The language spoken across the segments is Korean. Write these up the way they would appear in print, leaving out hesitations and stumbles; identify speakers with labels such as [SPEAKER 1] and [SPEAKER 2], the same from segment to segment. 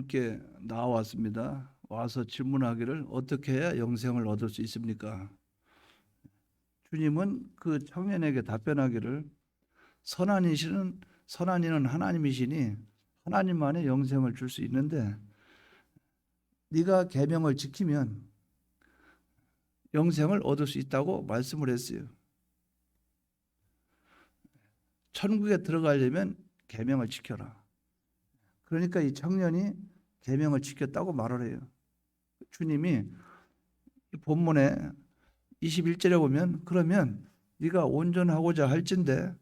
[SPEAKER 1] 주님께 나왔습니다. 와서 질문하기를 어떻게 해야 영생을 얻을 수 있습니까? 주님은 그 청년에게 답변하기를 선한 이는 하나님이시니 하나님만의 영생을 줄 수 있는데 네가 계명을 지키면 영생을 얻을 수 있다고 말씀을 했어요. 천국에 들어가려면 계명을 지켜라. 그러니까 이 청년이 계명을 지켰다고 말을 해요. 주님이 본문에 21절에 보면 그러면 네가 온전하고자 할진대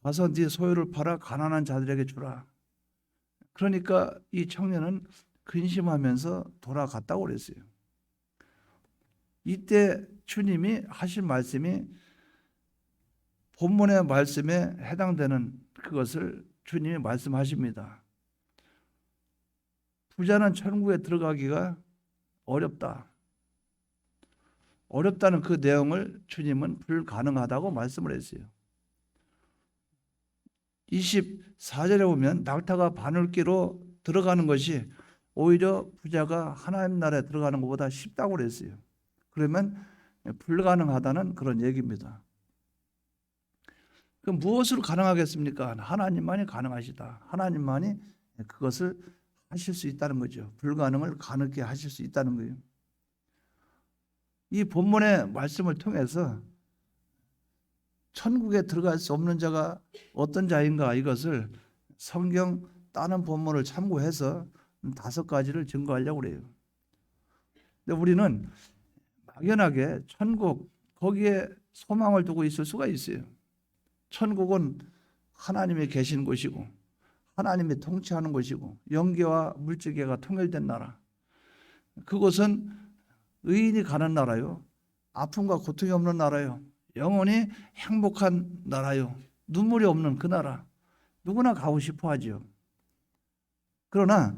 [SPEAKER 1] 가서 네 소유를 팔아 가난한 자들에게 주라. 그러니까 이 청년은 근심하면서 돌아갔다고 그랬어요. 이때 주님이 하신 말씀이 본문의 말씀에 해당되는 그것을 주님이 말씀하십니다. 부자는 천국에 들어가기가 어렵다. 어렵다는 그 내용을 주님은 불가능하다고 말씀을 했어요. 24절에 보면 낙타가 바늘기로 들어가는 것이 오히려 부자가 하나님 나라에 들어가는 것보다 쉽다고 그랬어요. 그러면 불가능하다는 그런 얘기입니다. 그럼 무엇으로 가능하겠습니까? 하나님만이 가능하시다. 하나님만이 그것을 하실 수 있다는 거죠. 불가능을 가능케 하실 수 있다는 거예요. 이 본문의 말씀을 통해서 천국에 들어갈 수 없는 자가 어떤 자인가 이것을 성경 다른 본문을 참고해서 5가지를 증거하려고 그래요. 근데 우리는 막연하게 천국 거기에 소망을 두고 있을 수가 있어요. 천국은 하나님이 계신 곳이고 하나님이 통치하는 곳이고 영계와 물질계가 통일된 나라. 그곳은 의인이 가는 나라요. 아픔과 고통이 없는 나라요. 영원히 행복한 나라요. 눈물이 없는 그 나라. 누구나 가고 싶어 하죠. 그러나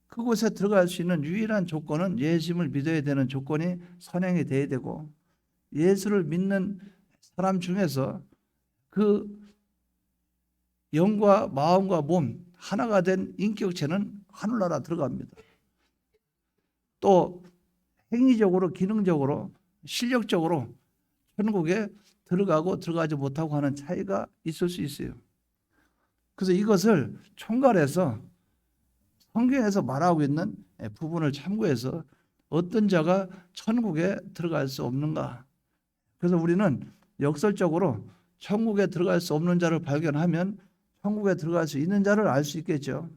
[SPEAKER 1] 그곳에 들어갈 수 있는 유일한 조건은 예수님을 믿어야 되는 조건이 선행이 돼야 되고 예수를 믿는 사람 중에서 그 영과 마음과 몸 하나가 된 인격체는 하늘나라 들어갑니다. 또 행위적으로 기능적으로 실력적으로 천국에 들어가고 들어가지 못하고 하는 차이가 있을 수 있어요. 그래서 이것을 총괄해서 성경에서 말하고 있는 부분을 참고해서 어떤 자가 천국에 들어갈 수 없는가. 그래서 우리는 역설적으로 천국에 들어갈 수 없는 자를 발견하면 천국에 들어갈 수 있는 자를 알 수 있겠죠.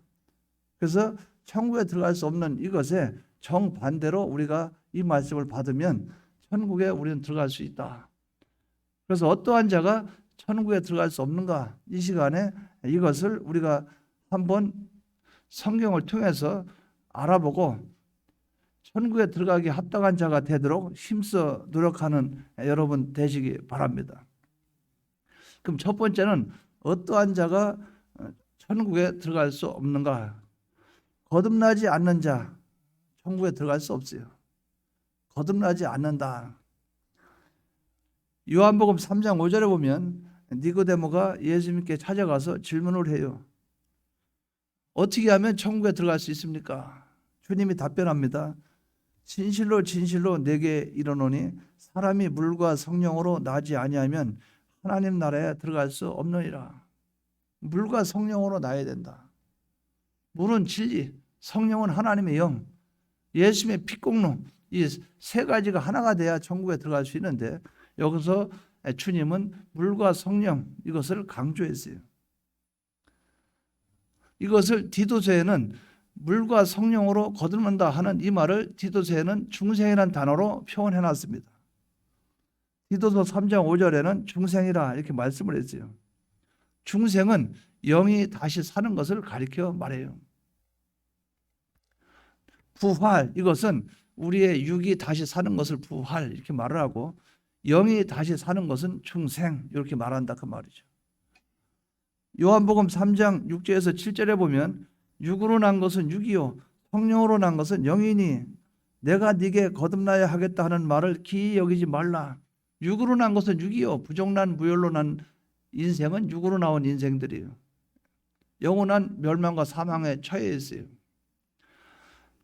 [SPEAKER 1] 그래서 천국에 들어갈 수 없는 이것에 정반대로 우리가 이 말씀을 받으면 천국에 우리는 들어갈 수 있다. 그래서 어떠한 자가 천국에 들어갈 수 없는가? 이 시간에 이것을 우리가 한번 성경을 통해서 알아보고 천국에 들어가기 합당한 자가 되도록 힘써 노력하는 여러분 되시기 바랍니다. 그럼 첫 번째는 어떠한 자가 천국에 들어갈 수 없는가? 거듭나지 않는 자 천국에 들어갈 수 없어요. 거듭나지 않는다. 요한복음 3장 5절에 보면 니고데모가 예수님께 찾아가서 질문을 해요. 어떻게 하면 천국에 들어갈 수 있습니까? 주님이 답변합니다. 진실로 진실로 내게 이르노니 사람이 물과 성령으로 나지 아니하면 하나님 나라에 들어갈 수 없느니라. 물과 성령으로 나야 된다. 물은 진리, 성령은 하나님의 영, 예수님의 피공로, 이 세 가지가 하나가 돼야 천국에 들어갈 수 있는데 여기서 주님은 물과 성령 이것을 강조했어요. 이것을 디도서에는 물과 성령으로 거듭난다 하는 이 말을 디도서에는 중생이라는 단어로 표현해 놨습니다. 디도서 3장 5절에는 중생이라 이렇게 말씀을 했어요. 중생은 영이 다시 사는 것을 가리켜 말해요. 부활 이것은 우리의 육이 다시 사는 것을 부활 이렇게 말을 하고 영이 다시 사는 것은 중생 이렇게 말한다 그 말이죠. 요한복음 3장 6절에서 7절에 보면 육으로 난 것은 육이요 성령으로 난 것은 영이니 내가 네게 거듭나야 하겠다 하는 말을 기이 여기지 말라. 육으로 난 것은 육이요 부정난 무혈로 난 인생은 육으로 나온 인생들이에요. 영원한 멸망과 사망에 처해 있어요.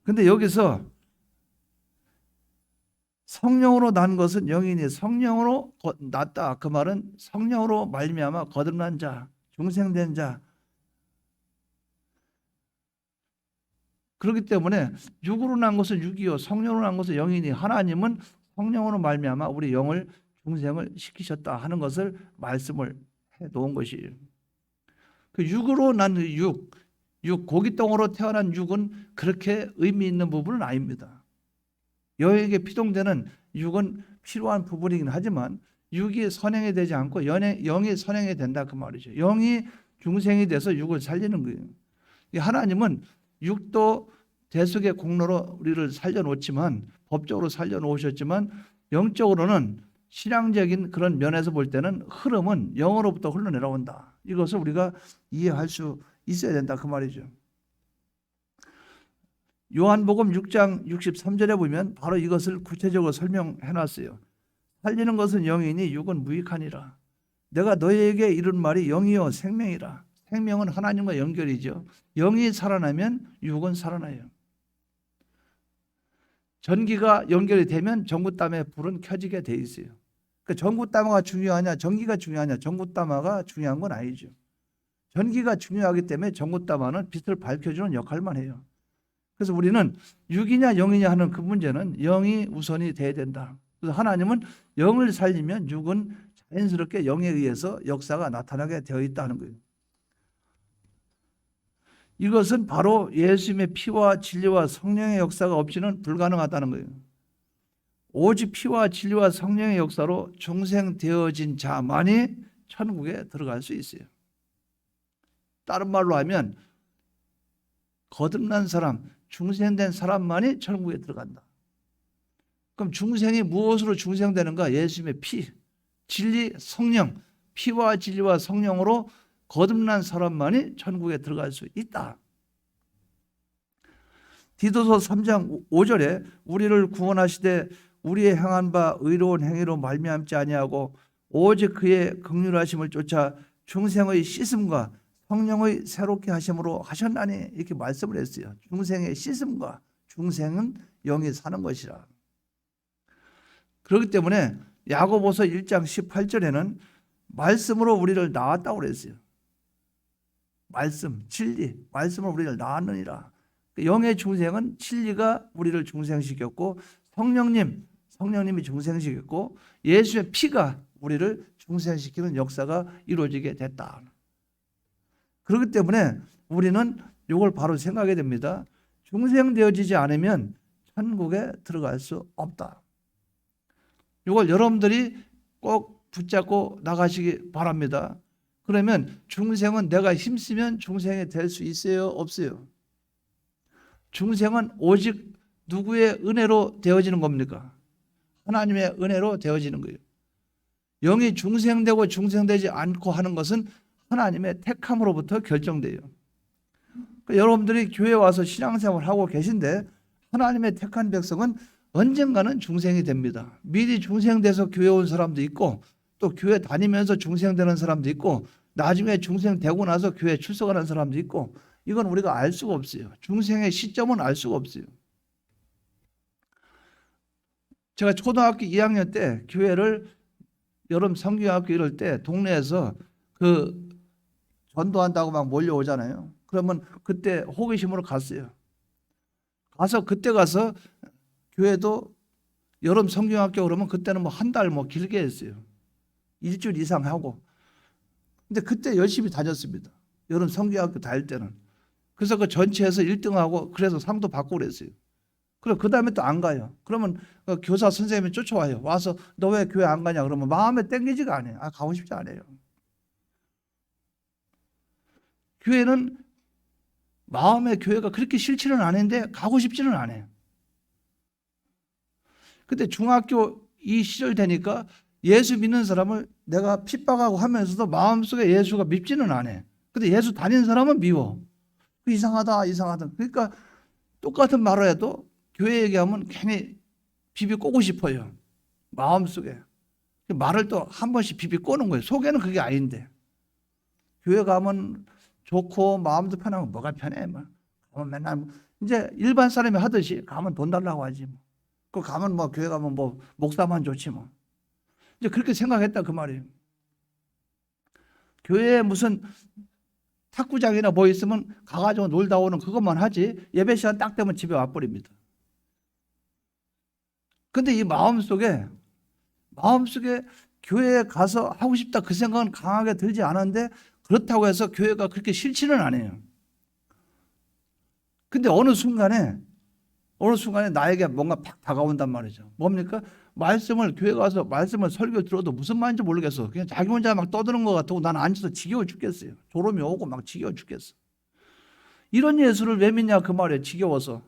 [SPEAKER 1] 근데 여기서 성령으로 난 것은 영이니 성령으로 났다. 그 말은 성령으로 말미암아 거듭난 자, 중생된 자. 그렇기 때문에 육으로 난 것은 육이요 성령으로 난 것은 영이니 하나님은 성령으로 말미암아 우리 영을 중생을 시키셨다 하는 것을 말씀을 해 놓은 것이에요. 그 육으로 난 육, 고기똥으로 태어난 육은 그렇게 의미 있는 부분은 아닙니다. 여에게 피동되는 육은 필요한 부분이긴 하지만 육이 선행이 되지 않고 영이 선행이 된다 그 말이죠. 영이 중생이 돼서 육을 살리는 거예요. 하나님은 육도 대속의 공로로 우리를 살려놓지만 법적으로 살려놓으셨지만 영적으로는 신앙적인 그런 면에서 볼 때는 흐름은 영으로부터 흘러내려온다. 이것을 우리가 이해할 수 있어야 된다 그 말이죠. 요한복음 6장 63절에 보면 바로 이것을 구체적으로 설명해 놨어요. 살리는 것은 영이니 육은 무익하니라. 내가 너희에게 이른 말이 영이요 생명이라. 생명은 하나님과 연결이죠. 영이 살아나면 육은 살아나요. 전기가 연결이 되면 전구담에 불은 켜지게 돼 있어요. 그러니까 전구담화가 중요하냐 전기가 중요하냐 전구담화가 중요한 건 아니죠. 전기가 중요하기 때문에 전구담화는 빛을 밝혀주는 역할만 해요. 그래서 우리는 육이냐 영이냐 하는 그 문제는 영이 우선이 돼야 된다. 그래서 하나님은 영을 살리면 육은 자연스럽게 영에 의해서 역사가 나타나게 되어 있다는 거예요. 이것은 바로 예수님의 피와 진리와 성령의 역사가 없이는 불가능하다는 거예요. 오직 피와 진리와 성령의 역사로 중생되어진 자만이 천국에 들어갈 수 있어요. 다른 말로 하면 거듭난 사람, 중생된 사람만이 천국에 들어간다. 그럼 중생이 무엇으로 중생되는가? 예수님의 피, 진리, 성령, 피와 진리와 성령으로 거듭난 사람만이 천국에 들어갈 수 있다. 디도서 3장 5절에 우리를 구원하시되 우리의 행한 바 의로운 행위로 말미암지 아니하고 오직 그의 긍휼하심을 쫓아 중생의 씻음과 성령의 새롭게 하심으로 하셨나니 이렇게 말씀을 했어요. 중생의 씻음과 중생은 영이 사는 것이라. 그렇기 때문에 야고보서 1장 18절에는 말씀으로 우리를 낳았다고 그랬어요. 말씀, 진리, 말씀으로 우리를 낳았느니라. 영의 중생은 진리가 우리를 중생시켰고 성령님이 중생시켰고 예수의 피가 우리를 중생시키는 역사가 이루어지게 됐다. 그렇기 때문에 우리는 이걸 바로 생각해야 됩니다. 중생되어지지 않으면 천국에 들어갈 수 없다. 이걸 여러분들이 꼭 붙잡고 나가시기 바랍니다. 그러면 중생은 내가 힘쓰면 중생이 될 수 있어요? 없어요? 중생은 오직 누구의 은혜로 되어지는 겁니까? 하나님의 은혜로 되어지는 거예요. 영이 중생되고 중생되지 않고 하는 것은 하나님의 택함으로부터 결정돼요. 그러니까 여러분들이 교회에 와서 신앙생활을 하고 계신데 하나님의 택한 백성은 언젠가는 중생이 됩니다. 미리 중생돼서 교회 온 사람도 있고 또 교회 다니면서 중생되는 사람도 있고 나중에 중생되고 나서 교회 출석하는 사람도 있고 이건 우리가 알 수가 없어요. 중생의 시점은 알 수가 없어요. 제가 초등학교 2학년 때 교회를 여름 성경학교 이럴 때 동네에서 그 전도한다고 막 몰려오잖아요. 그러면 그때 호기심으로 갔어요. 그때 가서 교회도 여름 성경학교 그러면 그때는 뭐 한 달 뭐 길게 했어요. 일주일 이상 하고. 근데 그때 열심히 다녔습니다. 여름 성경학교 다닐 때는. 그래서 그 전체에서 1등하고 그래서 상도 받고 그랬어요. 그럼 그 다음에 또 안 가요. 그러면 그 교사 선생님이 쫓아와요. 와서 너 왜 교회 안 가냐 그러면 마음에 땡기지가 않아요. 가고 싶지 않아요. 교회는 마음의 교회가 그렇게 싫지는 않은데 가고 싶지는 않아요. 근데 중학교 이 시절 되니까 예수 믿는 사람을 내가 핍박하고 하면서도 마음속에 예수가 밉지는 않아요. 근데 예수 다니는 사람은 미워. 이상하다. 그러니까 똑같은 말을 해도 교회 얘기하면 괜히 비비 꼬고 싶어요. 마음속에. 말을 또 한 번씩 비비 꼬는 거예요. 속에는 그게 아닌데. 교회 가면 좋고 마음도 편하고 뭐가 편해. 맨날 이제 일반 사람이 하듯이 가면 돈 달라고 하지 뭐. 그 가면 뭐 교회 가면 뭐 목사만 좋지 뭐. 이제 그렇게 생각했다 그 말이에요. 교회에 무슨 탁구장이나 뭐 있으면 가가지고 놀다 오는 그것만 하지 예배 시간 딱 되면 집에 와버립니다. 근데 이 마음속에 교회에 가서 하고 싶다 그 생각은 강하게 들지 않았는데 그렇다고 해서 교회가 그렇게 싫지는 않아요. 근데 어느 순간에 나에게 뭔가 팍 다가온단 말이죠. 뭡니까? 교회 가서 말씀을 설교 들어도 무슨 말인지 모르겠어. 그냥 자기 혼자 막 떠드는 것 같고 나는 앉아서 지겨워 죽겠어요. 졸음이 오고 막 지겨워 죽겠어. 이런 예수를 왜 믿냐 그 말이에요. 지겨워서.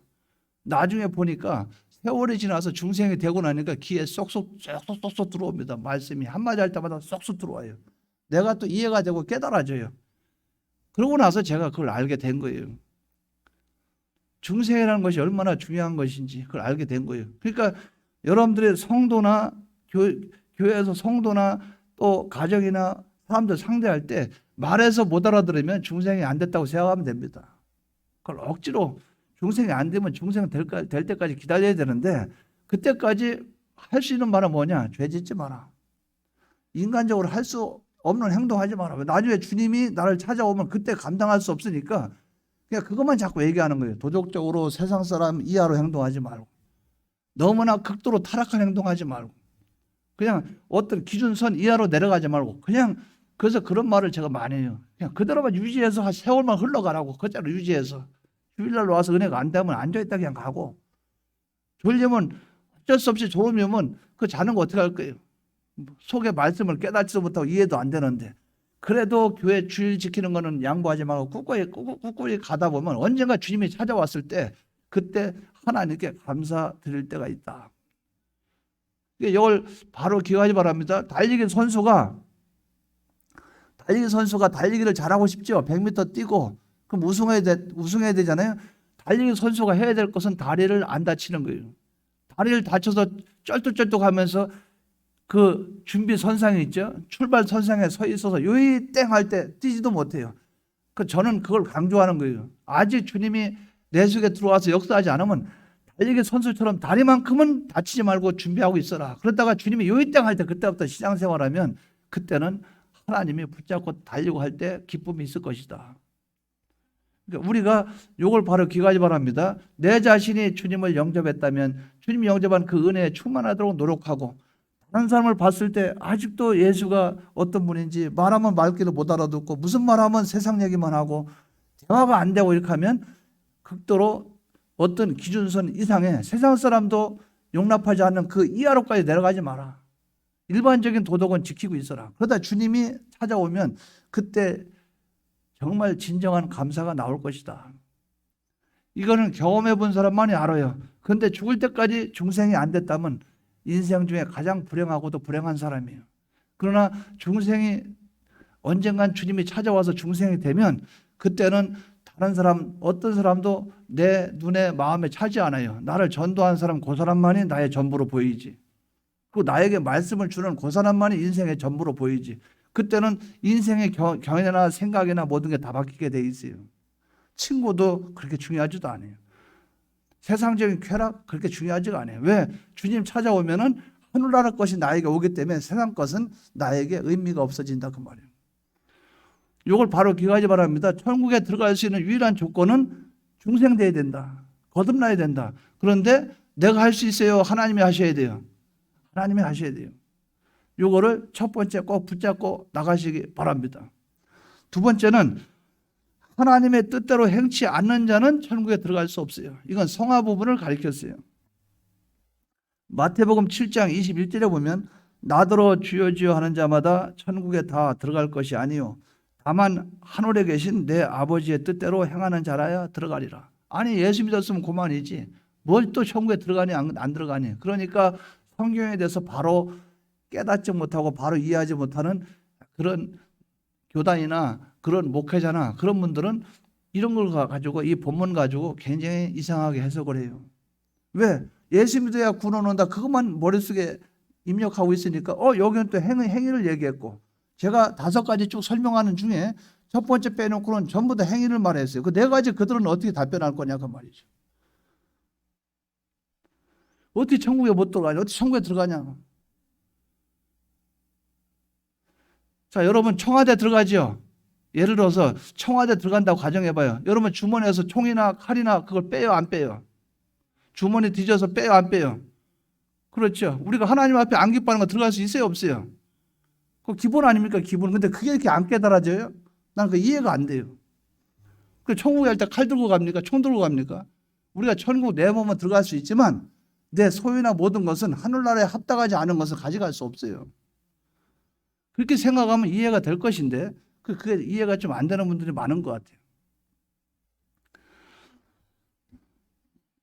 [SPEAKER 1] 나중에 보니까 세월이 지나서 중생이 되고 나니까 귀에 쏙쏙 들어옵니다. 말씀이 한마디 할 때마다 쏙쏙 들어와요. 내가 또 이해가 되고 깨달아져요. 그러고 나서 제가 그걸 알게 된 거예요. 중생이라는 것이 얼마나 중요한 것인지 그걸 알게 된 거예요. 그러니까 여러분들의 성도나 교회에서 성도나 또 가정이나 사람들 상대할 때 말해서 못 알아들으면 중생이 안 됐다고 생각하면 됩니다. 그걸 억지로 중생이 안 되면 중생 될 때까지 기다려야 되는데 그때까지 할 수 있는 말은 뭐냐? 죄 짓지 마라. 인간적으로 할 수 없는 행동하지 마라. 나중에 주님이 나를 찾아오면 그때 감당할 수 없으니까 그냥 그것만 자꾸 얘기하는 거예요. 도덕적으로 세상 사람 이하로 행동하지 말고 너무나 극도로 타락한 행동하지 말고 그냥 어떤 기준선 이하로 내려가지 말고 그냥 그래서 그런 말을 제가 많이 해요. 그냥 그대로만 유지해서 한 세월만 흘러가라고 그대로 유지해서 주일날 와서 은혜가 안 되면 앉아있다 그냥 가고 졸리면 어쩔 수 없이 졸음이 오면 그 자는 거 어떻게 할 거예요? 속에 말씀을 깨닫지도 못하고 이해도 안 되는데 그래도 교회 주일 지키는 거는 양보하지 말고 꿋꿋이 가다 보면 언젠가 주님이 찾아왔을 때 그때 하나님께 감사드릴 때가 있다. 이걸 바로 기억하지 바랍니다. 달리기 선수가 달리기를 잘하고 싶죠. 100m 뛰고 그럼 우승해야 되잖아요. 달리기 선수가 해야 될 것은 다리를 안 다치는 거예요. 다리를 다쳐서 쩔뚝쩔뚝하면서 그 준비 선상에 있죠. 출발 선상에 서 있어서 요이 땡 할 때 뛰지도 못해요. 저는 그걸 강조하는 거예요. 아직 주님이 내 속에 들어와서 역사하지 않으면 달리기 선수처럼 다리만큼은 다치지 말고 준비하고 있어라. 그러다가 주님이 요이 땡 할 때 그때부터 신앙생활하면 그때는 하나님이 붙잡고 달리고 할 때 기쁨이 있을 것이다. 그러니까 우리가 이걸 바로 기억하기 바랍니다. 내 자신이 주님을 영접했다면 주님이 영접한 그 은혜에 충만하도록 노력하고 다른 사람을 봤을 때 아직도 예수가 어떤 분인지 말하면 말귀도 못 알아듣고 무슨 말하면 세상 얘기만 하고 대화가 안 되고 이렇게 하면 극도로 어떤 기준선 이상의 세상 사람도 용납하지 않는 그 이하로까지 내려가지 마라. 일반적인 도덕은 지키고 있어라. 그러다 주님이 찾아오면 그때 정말 진정한 감사가 나올 것이다. 이거는 경험해 본 사람만이 알아요. 그런데 죽을 때까지 중생이 안 됐다면 인생 중에 가장 불행하고도 불행한 사람이에요. 그러나 중생이 언젠간 주님이 찾아와서 중생이 되면 그때는 다른 사람 어떤 사람도 내 눈에 마음에 차지 않아요. 나를 전도한 사람 그 사람만이 나의 전부로 보이지. 그 나에게 말씀을 주는 그 사람만이 인생의 전부로 보이지. 그때는 인생의 경험이나 생각이나 모든 게 다 바뀌게 돼 있어요. 친구도 그렇게 중요하지도 않아요. 세상적인 쾌락 그렇게 중요하지가 않아요. 왜? 주님 찾아오면은 하늘나라 것이 나에게 오기 때문에 세상 것은 나에게 의미가 없어진다 그 말이에요. 이걸 바로 기억하지 바랍니다. 천국에 들어갈 수 있는 유일한 조건은 중생돼야 된다. 거듭나야 된다. 그런데 내가 할 수 있어요? 하나님이 하셔야 돼요. 하나님이 하셔야 돼요. 이거를 첫 번째 꼭 붙잡고 나가시기 바랍니다. 두 번째는 하나님의 뜻대로 행치 않는 자는 천국에 들어갈 수 없어요. 이건 성화 부분을 가리켰어요. 마태복음 7장 21절에 보면 나더러 주여 주여 하는 자마다 천국에 다 들어갈 것이 아니요 다만 하늘에 계신 내 아버지의 뜻대로 행하는 자라야 들어가리라. 아니 예수 믿었으면 그만이지 뭘 또 천국에 들어가니 안 들어가니. 그러니까 성경에 대해서 바로 깨닫지 못하고 바로 이해하지 못하는 그런 교단이나 그런 목회자나 그런 분들은 이런 걸 가지고 이 본문 가지고 굉장히 이상하게 해석을 해요. 왜? 예수 믿어야 구원 온다. 그것만 머릿속에 입력하고 있으니까 여기는 또 행위를 얘기했고 제가 5가지 쭉 설명하는 중에 첫 번째 빼놓고는 전부 다 행위를 말했어요. 그 4가지 그들은 어떻게 답변할 거냐 그 말이죠. 어떻게 천국에 못 들어가냐? 어떻게 천국에 들어가냐? 자, 여러분 청와대 들어가죠? 예를 들어서 청와대 들어간다고 가정해봐요. 여러분 주머니에서 총이나 칼이나 그걸 빼요, 안 빼요? 주머니 뒤져서 빼요, 안 빼요? 그렇죠. 우리가 하나님 앞에 안 기뻐하는 거 들어갈 수 있어요, 없어요? 그 기본 아닙니까, 기본. 근데 그게 이렇게 안 깨달아져요? 난 그 이해가 안 돼요. 그 천국에 갈 때 칼 들고 갑니까? 총 들고 갑니까? 우리가 천국 내 몸은 들어갈 수 있지만 내 소유나 모든 것은 하늘나라에 합당하지 않은 것을 가져갈 수 없어요. 그렇게 생각하면 이해가 될 것인데 그게 이해가 좀 안 되는 분들이 많은 것 같아요.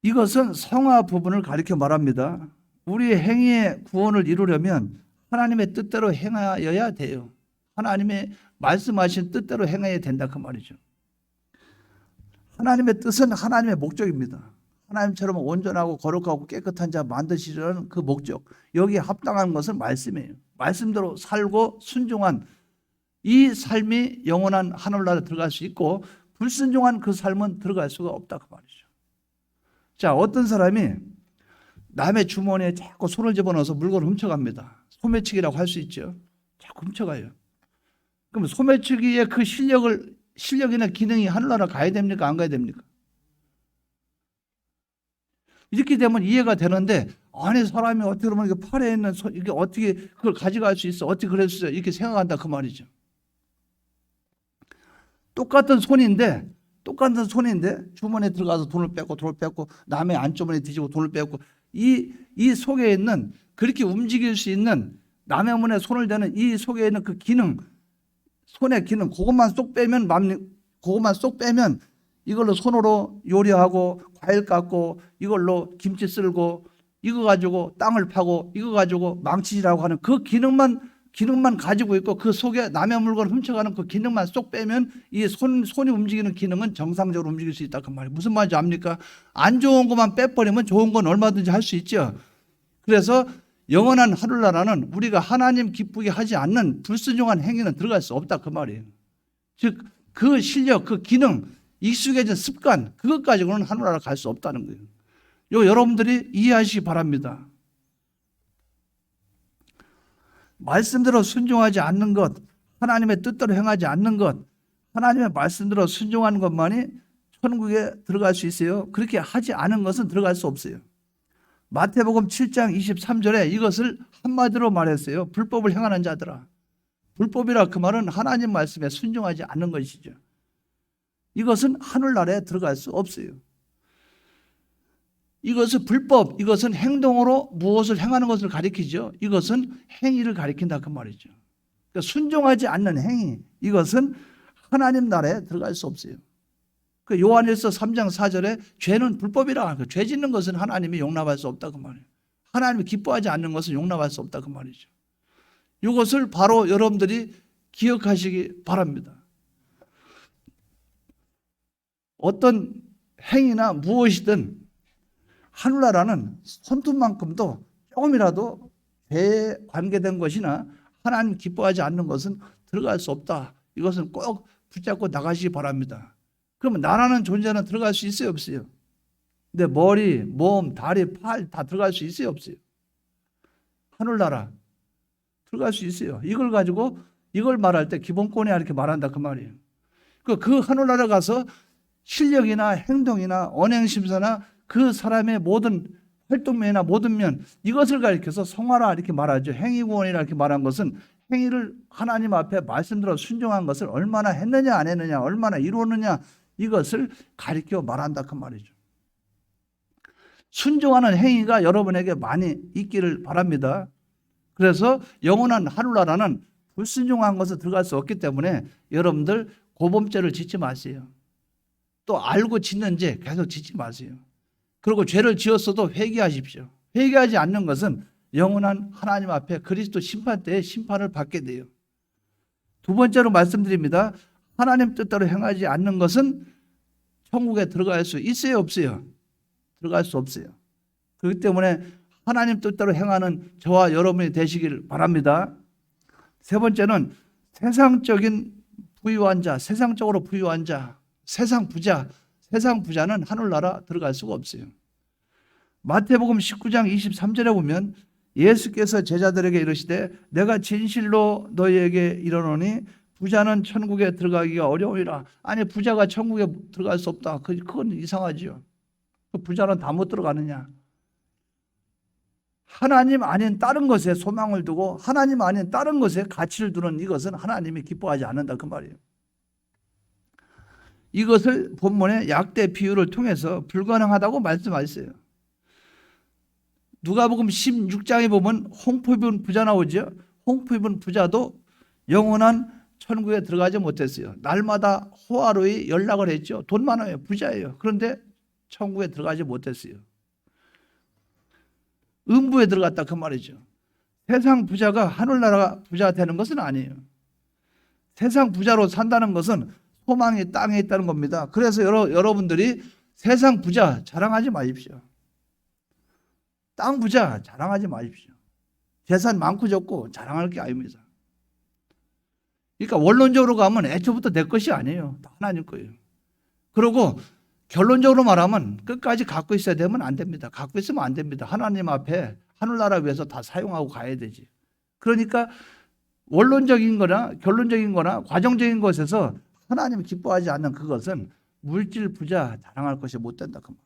[SPEAKER 1] 이것은 성화 부분을 가리켜 말합니다. 우리의 행위의 구원을 이루려면 하나님의 뜻대로 행하여야 돼요. 하나님의 말씀하신 뜻대로 행해야 된다 그 말이죠. 하나님의 뜻은 하나님의 목적입니다. 하나님처럼 온전하고 거룩하고 깨끗한 자 만드시려는 그 목적, 여기에 합당한 것은 말씀이에요. 말씀대로 살고 순종한 이 삶이 영원한 하늘나라에 들어갈 수 있고 불순종한 그 삶은 들어갈 수가 없다 그 말이죠. 자, 어떤 사람이 남의 주머니에 자꾸 손을 집어넣어서 물건을 훔쳐갑니다. 소매치기라고 할 수 있죠. 자꾸 훔쳐가요. 그럼 소매치기의 그 실력이나 기능이 하늘나라 가야 됩니까? 안 가야 됩니까? 이렇게 되면 이해가 되는데, 아니 사람이 어떻게 그러면 이게 팔에 있는 이게 어떻게 그걸 가져갈 수 있어? 어떻게 그럴 수 있어? 이렇게 생각한다 그 말이죠. 똑같은 손인데 주머니에 들어가서 돈을 뺏고 남의 안주머니에 뒤지고 돈을 뺏고 이 속에 있는 그렇게 움직일 수 있는 남의 문에 손을 대는 이 속에 있는 그 기능, 손의 기능, 그것만 쏙 빼면 이걸로 손으로 요리하고 과일 깎고 이걸로 김치 썰고 이거 가지고 땅을 파고 이거 가지고 망치질하고 하는 그 기능만 가지고 있고 그 속에 남의 물건을 훔쳐가는 그 기능만 쏙 빼면 이 손이 움직이는 기능은 정상적으로 움직일 수 있다 그 말이에요. 무슨 말인지 압니까? 안 좋은 것만 빼버리면 좋은 건 얼마든지 할 수 있죠. 그래서 영원한 하늘나라는 우리가 하나님 기쁘게 하지 않는 불순종한 행위는 들어갈 수 없다 그 말이에요. 즉 그 실력, 그 기능, 익숙해진 습관 그것 가지고는 하늘나라 갈 수 없다는 거예요. 여러분들이 이해하시기 바랍니다. 말씀대로 순종하지 않는 것, 하나님의 뜻대로 행하지 않는 것, 하나님의 말씀대로 순종하는 것만이 천국에 들어갈 수 있어요. 그렇게 하지 않은 것은 들어갈 수 없어요. 마태복음 7장 23절에 이것을 한마디로 말했어요. 불법을 행하는 자들아. 불법이라 그 말은 하나님 말씀에 순종하지 않는 것이죠. 이것은 하늘나라에 들어갈 수 없어요. 이것은 불법, 이것은 행동으로 무엇을 행하는 것을 가리키죠. 이것은 행위를 가리킨다 그 말이죠. 그러니까 순종하지 않는 행위, 이것은 하나님 나라에 들어갈 수 없어요. 그 요한일서 3장 4절에 죄는 불법이라, 죄 짓는 것은 하나님이 용납할 수 없다 그 말이에요. 하나님이 기뻐하지 않는 것은 용납할 수 없다 그 말이죠. 이것을 바로 여러분들이 기억하시기 바랍니다. 어떤 행위나 무엇이든 하늘나라는 손톱만큼도 조금이라도 죄에 관계된 것이나 하나님 기뻐하지 않는 것은 들어갈 수 없다. 이것은 꼭 붙잡고 나가시기 바랍니다. 그러면 나라는 존재는 들어갈 수 있어요, 없어요? 내 머리, 몸, 다리, 팔 다 들어갈 수 있어요, 없어요? 하늘나라 들어갈 수 있어요. 이걸 가지고 이걸 말할 때 기본권이야 이렇게 말한다 그 말이에요. 그 하늘나라 가서 실력이나 행동이나 언행심사나 그 사람의 모든 활동면이나 모든 면 이것을 가리켜서 성화라 이렇게 말하죠. 행위구원이라 이렇게 말한 것은 행위를 하나님 앞에 말씀대로 순종한 것을 얼마나 했느냐 안 했느냐 얼마나 이루었느냐 이것을 가리켜 말한다 그 말이죠. 순종하는 행위가 여러분에게 많이 있기를 바랍니다. 그래서 영원한 하늘나라는 불순종한 것을 들어갈 수 없기 때문에 여러분들 고범죄를 짓지 마세요. 또 알고 짓는 죄 계속 짓지 마세요. 그리고 죄를 지었어도 회개하십시오. 회개하지 않는 것은 영원한 하나님 앞에 그리스도 심판 때에 심판을 받게 돼요. 두 번째로 말씀드립니다. 하나님 뜻대로 행하지 않는 것은 천국에 들어갈 수 있어요, 없어요? 들어갈 수 없어요. 그렇기 때문에 하나님 뜻대로 행하는 저와 여러분이 되시길 바랍니다. 세 번째는 세상적인 부유한 자, 세상적으로 부유한 자, 세상 부자는 하늘나라 들어갈 수가 없어요. 마태복음 19장 23절에 보면 예수께서 제자들에게 이르시되 내가 진실로 너희에게 이르노니 부자는 천국에 들어가기가 어려우리라. 아니 부자가 천국에 들어갈 수 없다. 그건 이상하지요. 그 부자는 다 못 들어가느냐. 하나님 아닌 다른 것에 소망을 두고 하나님 아닌 다른 것에 가치를 두는 이것은 하나님이 기뻐하지 않는다 그 말이에요. 이것을 본문의 약대 비유를 통해서 불가능하다고 말씀하셨어요. 누가복음 16장에 보면 홍포 입은 부자 나오죠. 홍포 입은 부자도 영원한 천국에 들어가지 못했어요. 날마다 호화로이 연락을 했죠. 돈 많아요. 부자예요. 그런데 천국에 들어가지 못했어요. 음부에 들어갔다 그 말이죠. 세상 부자가 하늘나라 부자가 되는 것은 아니에요. 세상 부자로 산다는 것은 소망이 땅에 있다는 겁니다. 그래서 여러분들이 세상 부자 자랑하지 마십시오. 땅 부자 자랑하지 마십시오. 재산 많고 적고 자랑할 게 아닙니다. 그러니까 원론적으로 가면 애초부터 내 것이 아니에요. 다 하나님 거예요. 그리고 결론적으로 말하면 끝까지 갖고 있어야 되면 안 됩니다. 갖고 있으면 안 됩니다. 하나님 앞에 하늘나라 위해서 다 사용하고 가야 되지. 그러니까 원론적인 거나 결론적인 거나 과정적인 것에서 하나님이 기뻐하지 않는 그것은 물질 부자 자랑할 것이 못 된다 그 말.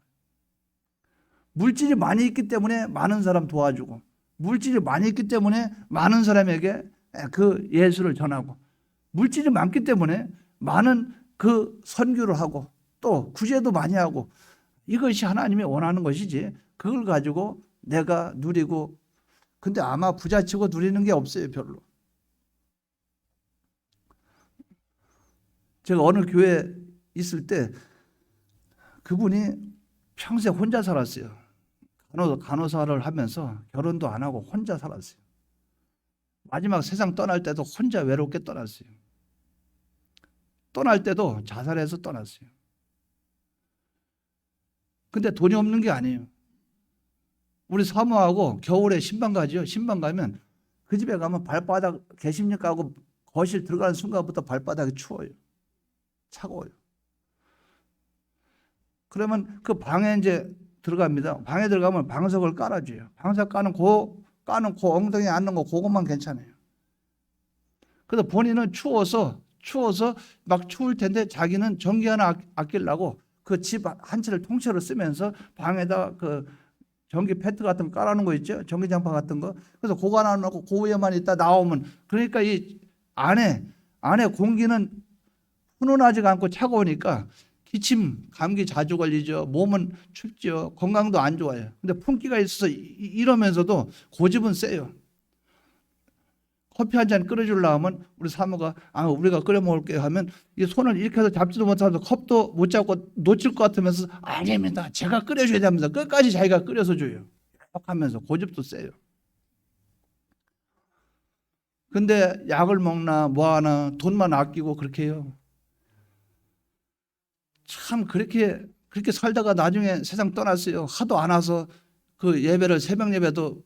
[SPEAKER 1] 물질이 많이 있기 때문에 많은 사람 도와주고 물질이 많이 있기 때문에 많은 사람에게 그 예수를 전하고 물질이 많기 때문에 많은 그 선교를 하고 또 구제도 많이 하고 이것이 하나님이 원하는 것이지 그걸 가지고 내가 누리고 근데 아마 부자치고 누리는 게 없어요 별로. 제가 어느 교회에 있을 때 그분이 평생 혼자 살았어요. 간호사를 하면서 결혼도 안 하고 혼자 살았어요. 마지막 세상 떠날 때도 혼자 외롭게 떠났어요. 떠날 때도 자살해서 떠났어요. 근데 돈이 없는 게 아니에요. 우리 사모하고 겨울에 신방 가죠. 신방 가면 그 집에 가면 발바닥 개십니까 하고 거실 들어가는 순간부터 발바닥이 추워요. 차가워요. 그러면 그 방에 이제 들어갑니다. 방에 들어가면 방석을 깔아줘요. 방석 까는 그 엉덩이에 앉는 거 그것만 괜찮아요. 그래서 본인은 추워서 막 추울 텐데 자기는 전기 하나 아끼려고 그 집 한 채를 통째로 쓰면서 방에다 그 전기 패드 같은 거 깔아놓은 거 있죠? 전기장판 같은 거. 그래서 그거 하나 놓고 그 위에만 있다 나오면 그러니까 이 안에 공기는 훈훈하지가 않고 차가우니까 기침, 감기 자주 걸리죠. 몸은 춥죠. 건강도 안 좋아요. 근데 품기가 있어서 이러면서도 고집은 세요. 커피 한 잔 끓여주려고 하면 우리 사모가 우리가 끓여 먹을게 하면 이 손을 이렇게 해서 잡지도 못하면서 컵도 못 잡고 놓칠 것 같으면서 아닙니다. 제가 끓여줘야 됩니다. 끝까지 자기가 끓여서 줘요. 하면서 고집도 세요. 근데 약을 먹나 뭐하나 돈만 아끼고 그렇게 해요. 참 그렇게 살다가 나중에 세상 떠났어요. 하도 안 와서 그 예배를 새벽 예배도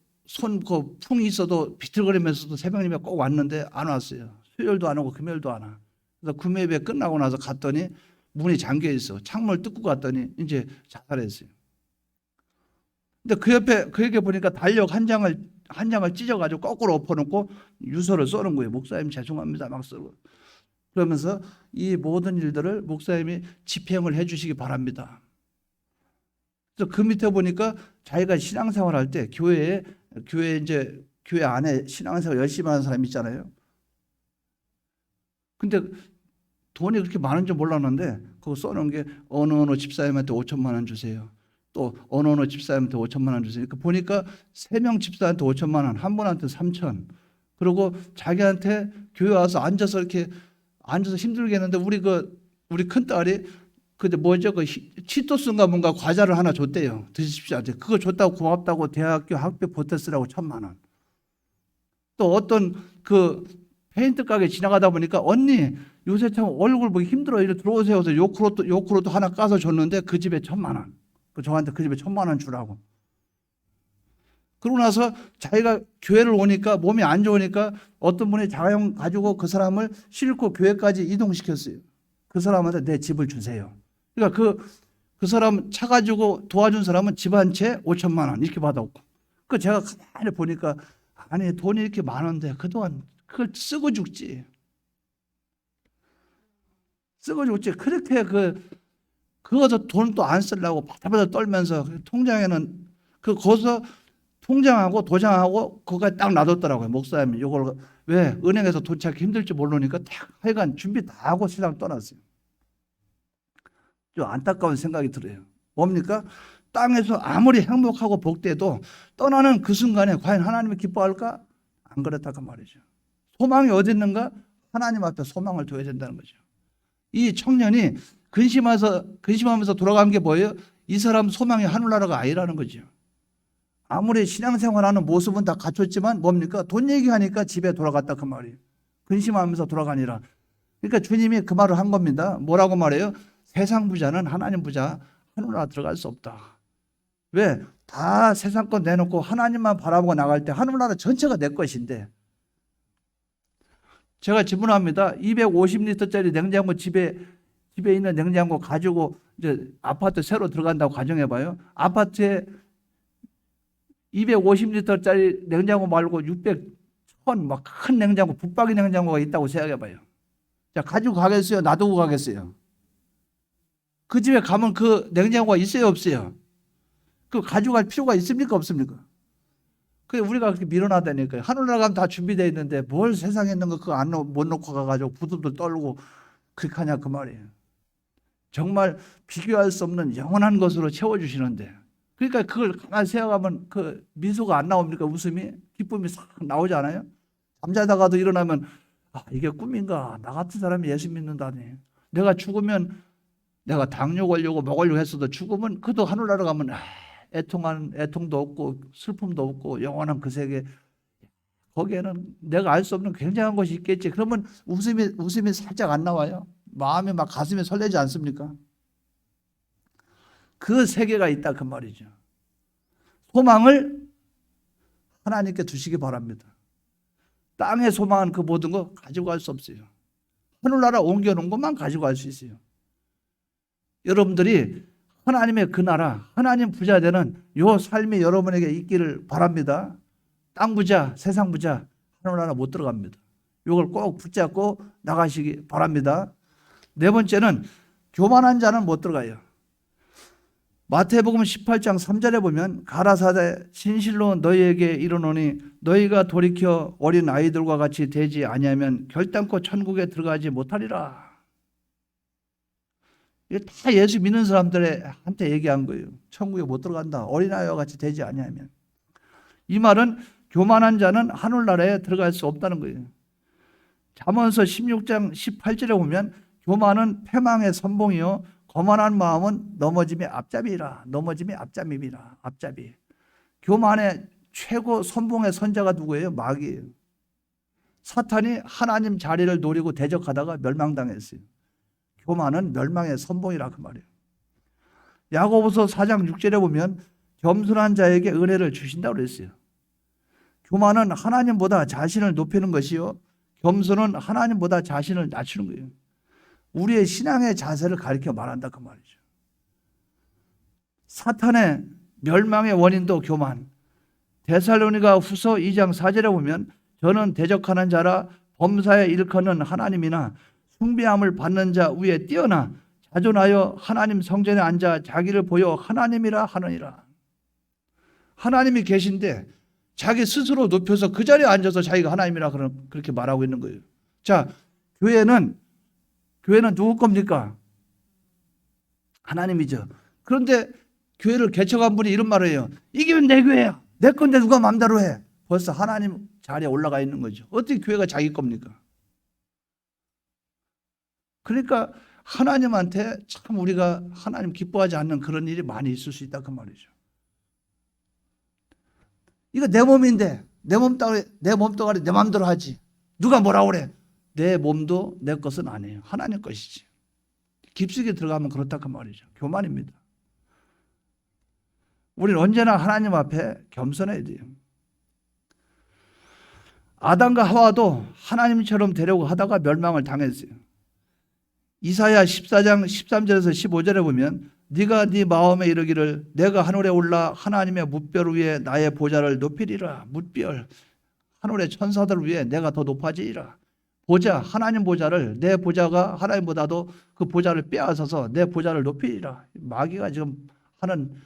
[SPEAKER 1] 그 풍이 있어도 비틀거리면서도 새벽 예배 꼭 왔는데 안 왔어요. 수요일도 안 오고 금요일도 안 와. 그래서 금요 예배 끝나고 나서 갔더니 문이 잠겨 있어. 창문을 뜯고 갔더니 이제 자살했어요. 근데 그 옆에 그에게 보니까 달력 한 장을 찢어가지고 거꾸로 엎어놓고 유서를 써는 거예요. 목사님 죄송합니다 막 쓰고. 그러면서 이 모든 일들을 목사님이 집행을 해주시기 바랍니다. 그래서 그 밑에 보니까 자기가 신앙생활 할 때 교회 안에 신앙생활 열심히 하는 사람 있잖아요. 근데 돈이 그렇게 많은 줄 몰랐는데 그거 써놓은 게 어느 집사님한테 5천만 원 주세요. 또 어느 집사님한테 5천만 원 주세요. 보니까 3명 집사한테 5천만 원, 한 분한테 3천. 그리고 자기한테 교회 와서 앉아서 힘들게 했는데 우리 큰 딸이 치토스인가 뭔가 과자를 하나 줬대요. 드십시오. 그거 줬다고 고맙다고 대학교 학비 보태 쓰라고 1,000만 원. 또 어떤 그 페인트 가게 지나가다 보니까 언니 요새 참 얼굴 보기 힘들어 이리 들어오세요. 해서 요크로트 하나 까서 줬는데 그 집에 1,000만 원. 저한테 그 집에 1,000만 원 주라고. 그러고 나서 자기가 교회를 오니까 몸이 안 좋으니까 어떤 분이 자가용 가지고 그 사람을 싣고 교회까지 이동시켰어요. 그 사람한테 내 집을 주세요. 그러니까 그 사람 차 가지고 도와준 사람은 집 한 채 5천만 원 이렇게 받았고, 그 제가 가만히 보니까 아니 돈이 이렇게 많은데 그동안 그걸 쓰고 죽지. 쓰고 죽지. 그렇게 그거서 돈 또 안 쓰려고 바다바다 떨면서 통장에는 거기서 통장하고 도장하고 그거까지 딱 놔뒀더라고요. 목사님이 이걸 왜 은행에서 돈 찾기 힘들지 모르니까 딱 하여간 준비 다 하고 세상 떠났어요. 좀 안타까운 생각이 들어요. 뭡니까? 땅에서 아무리 행복하고 복돼도 떠나는 그 순간에 과연 하나님이 기뻐할까? 안 그렇다 그 말이죠. 소망이 어디 있는가? 하나님 앞에 소망을 둬야 된다는 거죠. 이 청년이 근심하면서 돌아간 게 뭐예요? 이 사람 소망이 하늘나라가 아니라는 거죠. 아무리 신앙생활하는 모습은 다 갖췄지만 뭡니까? 돈 얘기하니까 집에 돌아갔다 그 말이에요. 근심하면서 돌아가니라. 그러니까 주님이 그 말을 한 겁니다. 뭐라고 말해요? 세상 부자는 하나님 부자 하늘나라 들어갈 수 없다. 왜? 다 세상 것 내놓고 하나님만 바라보고 나갈 때 하늘나라 전체가 내 것인데, 제가 질문합니다. 250리터짜리 냉장고 집에 있는 냉장고 가지고 이제 아파트 새로 들어간다고 가정해봐요. 아파트에 250리터짜리 냉장고 말고 600톤 막 큰 냉장고, 붙박이 냉장고가 있다고 생각해봐요. 자, 가지고 가겠어요? 놔두고 가겠어요? 그 집에 가면 그 냉장고가 있어요? 없어요? 그 가져갈 필요가 있습니까? 없습니까? 그게 우리가 그렇게 밀어놔다니까요. 하늘나라 가면 다 준비되어 있는데 뭘 세상에 있는 거 그거 못 놓고 가가지고 부들부들 떨고 그렇게 하냐 그 말이에요. 정말 비교할 수 없는 영원한 것으로 채워주시는데, 그러니까 그걸 가만히 생각하면 그 미소가 안 나옵니까? 웃음이, 기쁨이 싹 나오지 않아요? 잠자다가도 일어나면 아, 이게 꿈인가? 나 같은 사람이 예수 믿는다니. 내가 죽으면 내가 당뇨 걸려고 뭐 걸려고 했어도 죽으면 그도 하늘나라 가면 애통도 없고 슬픔도 없고 영원한 그 세계, 거기에는 내가 알 수 없는 굉장한 것이 있겠지. 그러면 웃음이 살짝 안 나와요? 마음이 막 가슴이 설레지 않습니까? 그 세계가 있다 그 말이죠. 소망을 하나님께 두시기 바랍니다. 땅의 소망은 그 모든 거 가지고 갈 수 없어요. 하늘나라 옮겨놓은 것만 가지고 갈 수 있어요. 여러분들이 하나님의 그 나라, 하나님 부자 되는 요 삶이 여러분에게 있기를 바랍니다. 땅 부자, 세상 부자, 하늘나라 못 들어갑니다. 이걸 꼭 붙잡고 나가시기 바랍니다. 네 번째는 교만한 자는 못 들어가요. 마태복음 18장 3절에 보면 가라사대 진실로 너희에게 이르노니 너희가 돌이켜 어린 아이들과 같이 되지 아니하면 결단코 천국에 들어가지 못하리라. 이게 다 예수 믿는 사람들한테 얘기한 거예요. 천국에 못 들어간다. 어린아이와 같이 되지 아니하면. 이 말은 교만한 자는 하늘나라에 들어갈 수 없다는 거예요. 잠언서 16장 18절에 보면 교만은 패망의 선봉이요 거만한 마음은 넘어짐의 앞잡이라. 넘어짐의 앞잡이라. 앞잡이. 교만의 최고 선봉의 선자가 누구예요? 마귀예요. 사탄이 하나님 자리를 노리고 대적하다가 멸망당했어요. 교만은 멸망의 선봉이라 그 말이에요. 야고보서 4장 6절에 보면 겸손한 자에게 은혜를 주신다고 그랬어요. 교만은 하나님보다 자신을 높이는 것이요 겸손은 하나님보다 자신을 낮추는 거예요. 우리의 신앙의 자세를 가리켜 말한다 그 말이죠. 사탄의 멸망의 원인도 교만. 데살로니가 후서 2장 4절에 보면 저는 대적하는 자라 범사에 일컫는 하나님이나 숭배함을 받는 자 위에 뛰어나 자존하여 하나님 성전에 앉아 자기를 보여 하나님이라 하느니라. 하나님이 계신데 자기 스스로 높여서 그 자리에 앉아서 자기가 하나님이라 그렇게 말하고 있는 거예요. 자, 교회는 누구 겁니까? 하나님이죠. 그런데 교회를 개척한 분이 이런 말을 해요. 이게 내 교회야. 내 건데 누가 마음대로 해. 벌써 하나님 자리에 올라가 있는 거죠. 어떻게 교회가 자기 겁니까? 그러니까 하나님한테 참 우리가 하나님 기뻐하지 않는 그런 일이 많이 있을 수 있다 그 말이죠. 이거 내 몸인데 내 몸뚱아리 내 마음대로 하지. 누가 뭐라고 그래. 내 몸도 내 것은 아니에요. 하나님 것이지. 깊숙이 들어가면 그렇다 그 말이죠. 교만입니다. 우리는 언제나 하나님 앞에 겸손해야 돼요. 아담과 하와도 하나님처럼 되려고 하다가 멸망을 당했어요. 이사야 14장 13절에서 15절에 보면 네가 네 마음에 이르기를 내가 하늘에 올라 하나님의 뭇별 위에 나의 보좌를 높이리라. 뭇별, 하늘의 천사들 위에 내가 더 높아지리라. 보좌, 하나님 보좌를, 내 보좌가 하나님보다도 그 보좌를 빼앗아서 내 보좌를 높이리라. 마귀가 지금 하는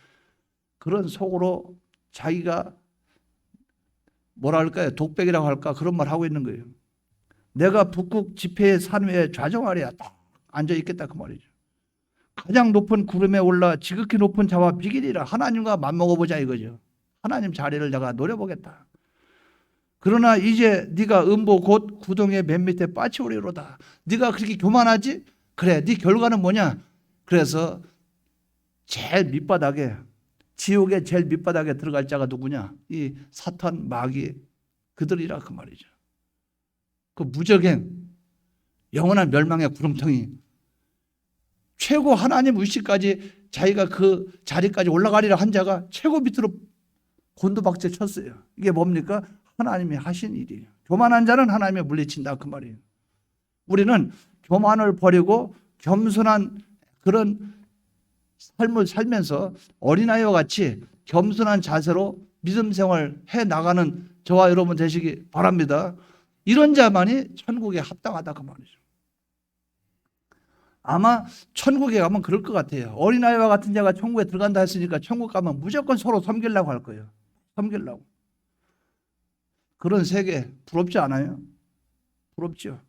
[SPEAKER 1] 그런 속으로 자기가 뭐라 할까요? 독백이라고 할까? 그런 말 하고 있는 거예요. 내가 북극 지폐의 산 위에 좌정하리야. 딱 앉아 있겠다 그 말이죠. 가장 높은 구름에 올라 지극히 높은 자와 비기리라. 하나님과 맞먹어보자 이거죠. 하나님 자리를 내가 노려보겠다. 그러나 이제 네가 음보 곧 구덩이의 맨 밑에 빠치오리로다. 네가 그렇게 교만하지? 그래, 네 결과는 뭐냐? 그래서 제일 밑바닥에, 지옥의 제일 밑바닥에 들어갈 자가 누구냐? 이 사탄, 마귀, 그들이라 그 말이죠. 그 무적행, 영원한 멸망의 구름텅이, 최고 하나님 의식까지 자기가 그 자리까지 올라가리라 한 자가 최고 밑으로 곤두박질 쳤어요. 이게 뭡니까? 하나님이 하신 일이에요. 교만한 자는 하나님이 물리친다 그 말이에요. 우리는 교만을 버리고 겸손한 그런 삶을 살면서 어린아이와 같이 겸손한 자세로 믿음 생활 해 나가는 저와 여러분 되시기 바랍니다. 이런 자만이 천국에 합당하다 그 말이죠. 아마 천국에 가면 그럴 것 같아요. 어린아이와 같은 자가 천국에 들어간다 했으니까 천국 가면 무조건 서로 섬기려고 할 거예요. 섬기려고. 그런 세계 부럽지 않아요? 부럽죠.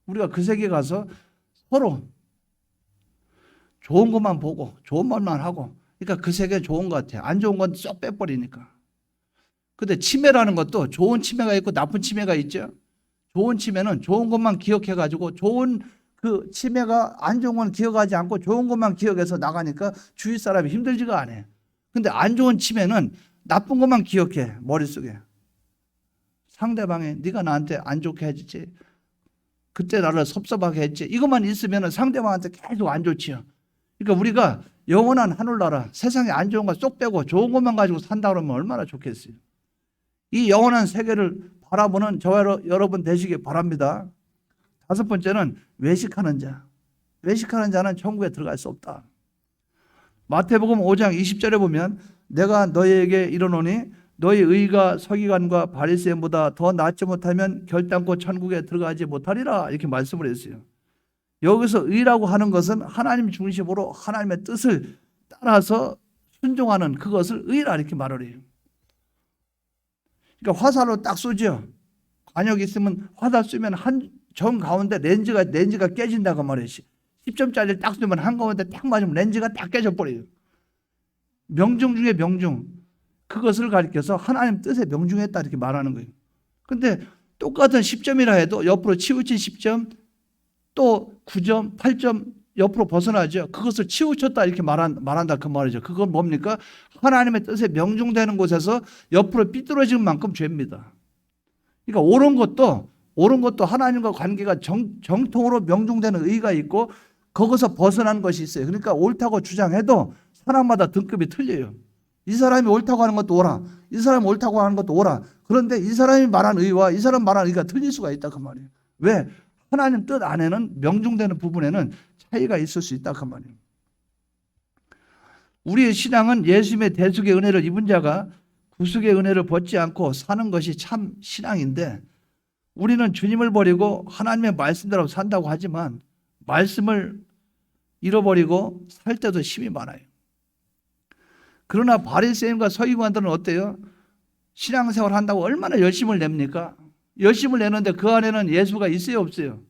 [SPEAKER 1] 우리가 그 세계 가서 서로 좋은 것만 보고 좋은 말만 하고, 그러니까 그 세계 좋은 것 같아요. 안 좋은 건 쏙 빼버리니까. 근데 치매라는 것도 좋은 치매가 있고 나쁜 치매가 있죠. 좋은 치매는 좋은 것만 기억해가지고 좋은 그 치매가 안 좋은 건 기억하지 않고 좋은 것만 기억해서 나가니까 주위 사람이 힘들지가 않아요. 근데 안 좋은 치매는 나쁜 것만 기억해 머릿속에. 상대방이 네가 나한테 안 좋게 해주지, 그때 나를 섭섭하게 했지, 이것만 있으면 상대방한테 계속 안 좋지요. 그러니까 우리가 영원한 하늘나라, 세상에 안 좋은 거 쏙 빼고 좋은 것만 가지고 산다 그러면 얼마나 좋겠어요. 이 영원한 세계를 바라보는 저와 여러분 되시기 바랍니다. 다섯 번째는 외식하는 자. 외식하는 자는 천국에 들어갈 수 없다. 마태복음 5장 20절에 보면 내가 너희에게 이르노니 너희 의가 서기관과 바리새인보다 더 낫지 못하면 결단코 천국에 들어가지 못하리라 이렇게 말씀을 했어요. 여기서 의라고 하는 것은 하나님 중심으로 하나님의 뜻을 따라서 순종하는 그것을 의라 이렇게 말을 해요. 그러니까 화살로 딱 쏘죠. 관역이 있으면 화살 쏘면 한 정 가운데 렌즈가 깨진다고 말해요. 10점짜리를 딱 쏘면 한가운데 딱 맞으면 렌즈가 딱 깨져버려요. 명중 중에 명중. 그것을 가리켜서 하나님 뜻에 명중했다 이렇게 말하는 거예요. 근데 똑같은 10점이라 해도 옆으로 치우친 10점, 또 9점, 8점 옆으로 벗어나죠. 그것을 치우쳤다 이렇게 말한다 그 말이죠. 그건 뭡니까? 하나님의 뜻에 명중되는 곳에서 옆으로 삐뚤어진 만큼 죄입니다. 그러니까 옳은 것도 하나님과 관계가 정통으로 명중되는 의가 있고 거기서 벗어난 것이 있어요. 그러니까 옳다고 주장해도 사람마다 등급이 틀려요. 이 사람이 옳다고 하는 것도 옳아, 이 사람이 옳다고 하는 것도 옳아. 그런데 이 사람이 말한 의와 이 사람 말한 의가 틀릴 수가 있다 그 말이에요. 왜? 하나님 뜻 안에는 명중되는 부분에는 차이가 있을 수 있다 그 말이에요. 우리의 신앙은 예수님의 대속의 은혜를 입은 자가 구속의 은혜를 벗지 않고 사는 것이 참 신앙인데, 우리는 주님을 버리고 하나님의 말씀대로 산다고 하지만 말씀을 잃어버리고 살 때도 힘이 많아요. 그러나 바리새인과 서기관들은 어때요? 신앙생활 한다고 얼마나 열심을 냅니까? 열심을 내는데 그 안에는 예수가 있어요 없어요?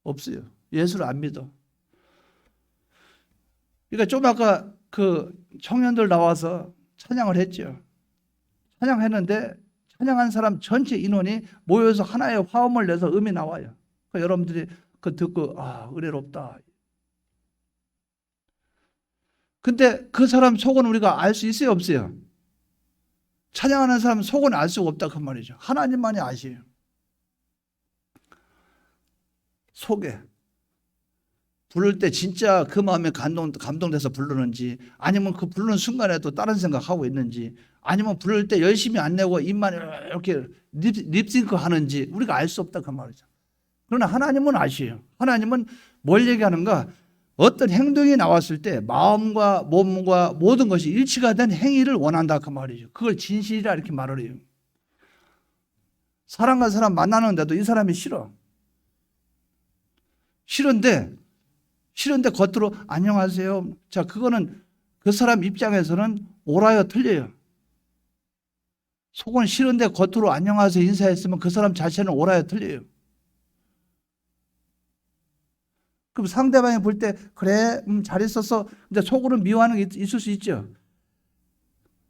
[SPEAKER 1] 없어요. 예수를 안 믿어. 그러니까 좀 아까 그 청년들 나와서 찬양을 했죠. 찬양했는데 찬양한 사람 전체 인원이 모여서 하나의 화음을 내서 음이 나와요. 그러니까 여러분들이 그 듣고 은혜롭다. 근데 그 사람 속은 우리가 알 수 있어요 없어요? 찬양하는 사람 속은 알 수가 없다 그 말이죠. 하나님만이 아시요. 속에 부를 때 진짜 그 마음에 감동돼서 부르는지, 아니면 그 부르는 순간에도 다른 생각하고 있는지, 아니면 부를 때 열심히 안 내고 입만 이렇게 립싱크 하는지 우리가 알 수 없다 그 말이죠. 그러나 하나님은 아시요. 하나님은 뭘 얘기하는가? 어떤 행동이 나왔을 때 마음과 몸과 모든 것이 일치가 된 행위를 원한다 그 말이죠. 그걸 진실이라 이렇게 말을 해요. 사람과 사람 만나는데도 이 사람이 싫어. 싫은데 겉으로 안녕하세요. 자, 그거는 그 사람 입장에서는 옳아요, 틀려요. 속은 싫은데 겉으로 안녕하세요 인사했으면 그 사람 자체는 옳아요, 틀려요. 그럼 상대방이 볼 때 그래 잘 있었어. 근데 속으로 미워하는 게 있을 수 있죠.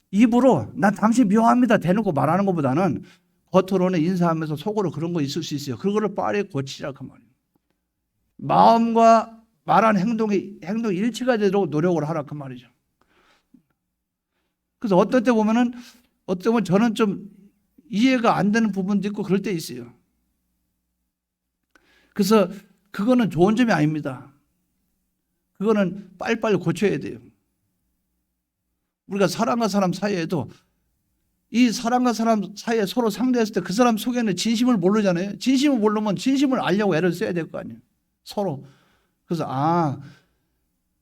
[SPEAKER 1] 입으로 난 당신 미워합니다 대놓고 말하는 것보다는 겉으로는 인사하면서 속으로 그런 거 있을 수 있어요. 그거를 빨리 고치라 그 말이에요. 마음과 말한 행동이 일치가 되도록 노력을 하라 그 말이죠. 그래서 어떤 때 보면은 저는 좀 이해가 안 되는 부분도 있고 그럴 때 있어요. 그래서 그거는 좋은 점이 아닙니다. 그거는 빨리빨리 고쳐야 돼요. 우리가 사람과 사람 사이에도 이 사람과 사람 사이에 서로 상대했을 때 그 사람 속에는 진심을 모르잖아요. 진심을 모르면 진심을 알려고 애를 써야 될 거 아니에요. 서로. 그래서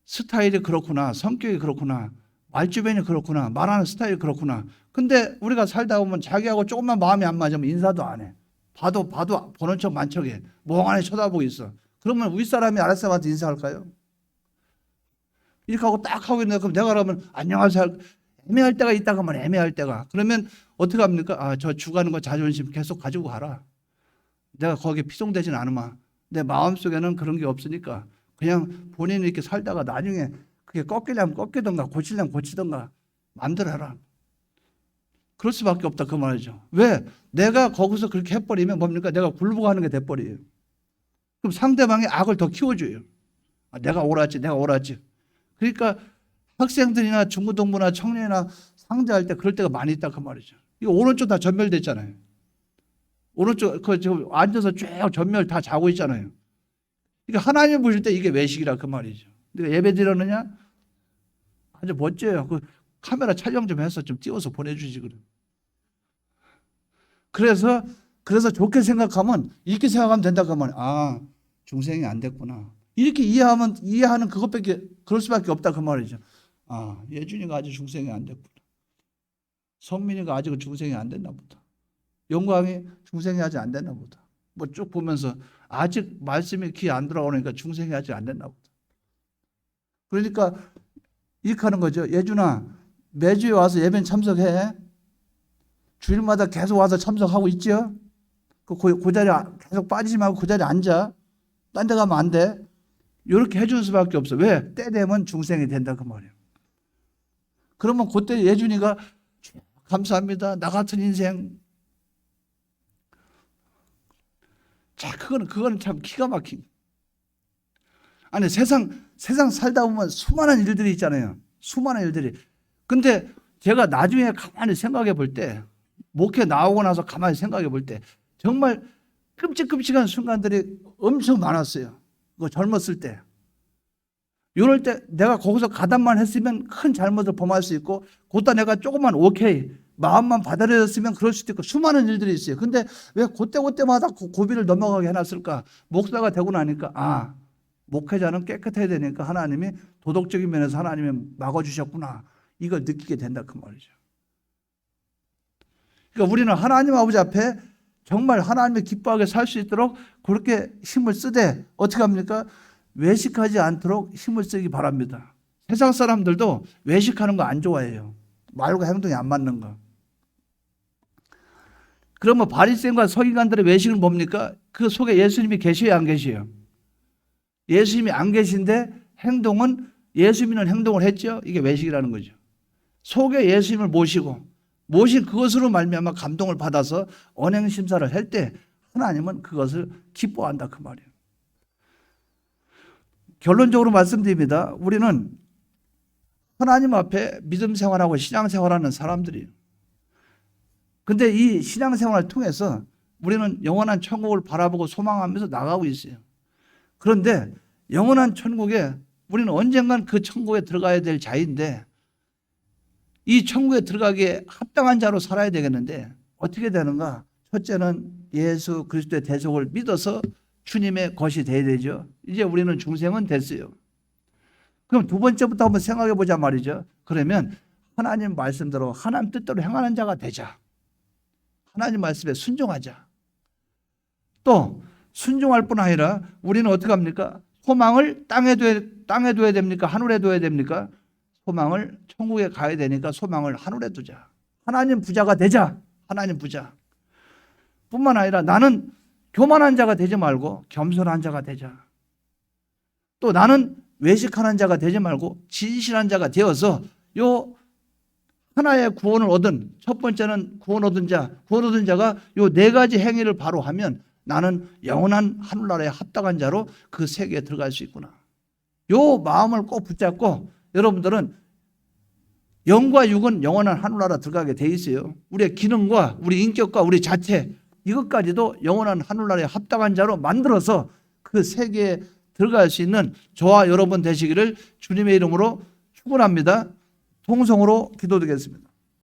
[SPEAKER 1] 스타일이 그렇구나. 성격이 그렇구나. 말주변이 그렇구나. 말하는 스타일이 그렇구나. 근데 우리가 살다 보면 자기하고 조금만 마음이 안 맞으면 인사도 안 해. 봐도 보는 척 만척해. 멍하니 쳐다보고 있어. 그러면 윗사람이 아랫사람한테 인사할까요? 이렇게 하고 딱 하고 있는데 그럼 내가 그러면 안녕하세요. 애매할 때가 있다 그러면 애매할 때가. 그러면 어떻게 합니까? 저 주가는 거 자존심 계속 가지고 가라. 내가 거기에 피송되진 않으마. 내 마음속에는 그런 게 없으니까 그냥 본인이 이렇게 살다가 나중에 그게 꺾이려면 꺾이던가 고치려면 고치던가 마음대로 해라. 그럴 수밖에 없다 그 말이죠. 왜? 내가 거기서 그렇게 해버리면 뭡니까? 내가 굴복하는 게 돼버려요. 그럼 상대방의 악을 더 키워줘요. 내가 옳았지. 그러니까 학생들이나 중고등부나 청년이나 상대할 때 그럴 때가 많이 있다 그 말이죠. 이거 오른쪽 다 전멸됐잖아요. 오른쪽 지금 앉아서 쭉 전멸 다 자고 있잖아요. 그러니까 하나님 보실 때 이게 외식이라 그 말이죠. 네가 예배 드렸느냐? 아주 멋져요. 그 카메라 촬영 좀 해서 좀 띄워서 보내주지 그래. 그래서 좋게 생각하면 이렇게 생각하면 된다 그 말. 중생이 안 됐구나. 이렇게 이해하는 그것밖에 그럴 수밖에 없다 그 말이죠. 예준이가 아직 중생이 안 됐구나. 성민이가 아직 중생이 안 됐나 보다. 영광이 중생이 아직 안 됐나 보다. 뭐 쭉 보면서 아직 말씀이 귀에 안 들어오니까 중생이 아직 안 됐나 보다. 그러니까 이렇게 하는 거죠. 예준아, 매주에 와서 예배 참석해. 주일마다 계속 와서 참석하고 있죠. 그 자리에 계속 빠지지 말고 그 자리에 앉아. 딴 데 가면 안 돼. 이렇게 해주는 수밖에 없어. 왜? 때 되면 중생이 된다 그 말이에요. 그러면 그때 예준이가 감사합니다. 나 같은 인생. 자, 그거는 참 기가 막힌. 아니 세상 살다 보면 수많은 일들이 있잖아요. 수많은 일들이. 근데 제가 나중에 가만히 생각해 볼 때, 목회 나오고 나서 가만히 생각해 볼 때 정말 끔찍한 순간들이 엄청 많았어요. 그거 젊었을 때. 이럴 때 내가 거기서 가담만 했으면 큰 잘못을 범할 수 있고, 그때 내가 조금만 오케이 마음만 받아들였으면 그럴 수도 있고 수많은 일들이 있어요. 근데 왜 그때마다 고비를 넘어가게 해놨을까? 목사가 되고 나니까 목회자는 깨끗해야 되니까 하나님이 도덕적인 면에서 하나님이 막아주셨구나. 이걸 느끼게 된다 그 말이죠. 그러니까 우리는 하나님 아버지 앞에 정말 하나님을 기뻐하게 살 수 있도록 그렇게 힘을 쓰되 어떻게 합니까? 외식하지 않도록 힘을 쓰기 바랍니다. 세상 사람들도 외식하는 거 안 좋아해요. 말과 행동이 안 맞는 거. 그러면 바리새인과 서기관들의 외식은 뭡니까? 그 속에 예수님이 계셔야 안 계셔요? 예수님이 안 계신데 행동은 예수 믿는 행동을 했죠. 이게 외식이라는 거죠. 속에 예수님을 모신 그것으로 말미암아 감동을 받아서 언행 심사를 할 때 하나님은 그것을 기뻐한다 그 말이에요. 결론적으로 말씀드립니다. 우리는 하나님 앞에 믿음 생활하고 신앙 생활하는 사람들이에요. 근데 이 신앙 생활을 통해서 우리는 영원한 천국을 바라보고 소망하면서 나가고 있어요. 그런데 영원한 천국에 우리는 언젠간 그 천국에 들어가야 될 자인데 이 천국에 들어가기에 합당한 자로 살아야 되겠는데 어떻게 되는가? 첫째는 예수 그리스도의 대속을 믿어서 주님의 것이 돼야 되죠. 이제 우리는 중생은 됐어요. 그럼 두 번째부터 한번 생각해 보자 말이죠. 그러면 하나님 말씀대로 하나님 뜻대로 행하는 자가 되자. 하나님 말씀에 순종하자. 또 순종할 뿐 아니라 우리는 어떻게 합니까? 소망을 땅에 둬야 됩니까? 하늘에 둬야 됩니까? 소망을 천국에 가야 되니까 소망을 하늘에 두자. 하나님 부자가 되자. 하나님 부자. 뿐만 아니라 나는 교만한 자가 되지 말고 겸손한 자가 되자. 또 나는 외식하는 자가 되지 말고 진실한 자가 되어서 요 하나의 구원을 얻은, 첫 번째는 구원 얻은 자가 요 네 가지 행위를 바로 하면 나는 영원한 하늘나라에 합당한 자로 그 세계에 들어갈 수 있구나. 요 마음을 꼭 붙잡고 여러분들은 영과 육은 영원한 하늘나라 들어가게 돼 있어요. 우리의 기능과 우리 인격과 우리 자체 이것까지도 영원한 하늘나라에 합당한 자로 만들어서 그 세계에 들어갈 수 있는 저와 여러분 되시기를 주님의 이름으로 축원합니다. 통성으로 기도드리겠습니다.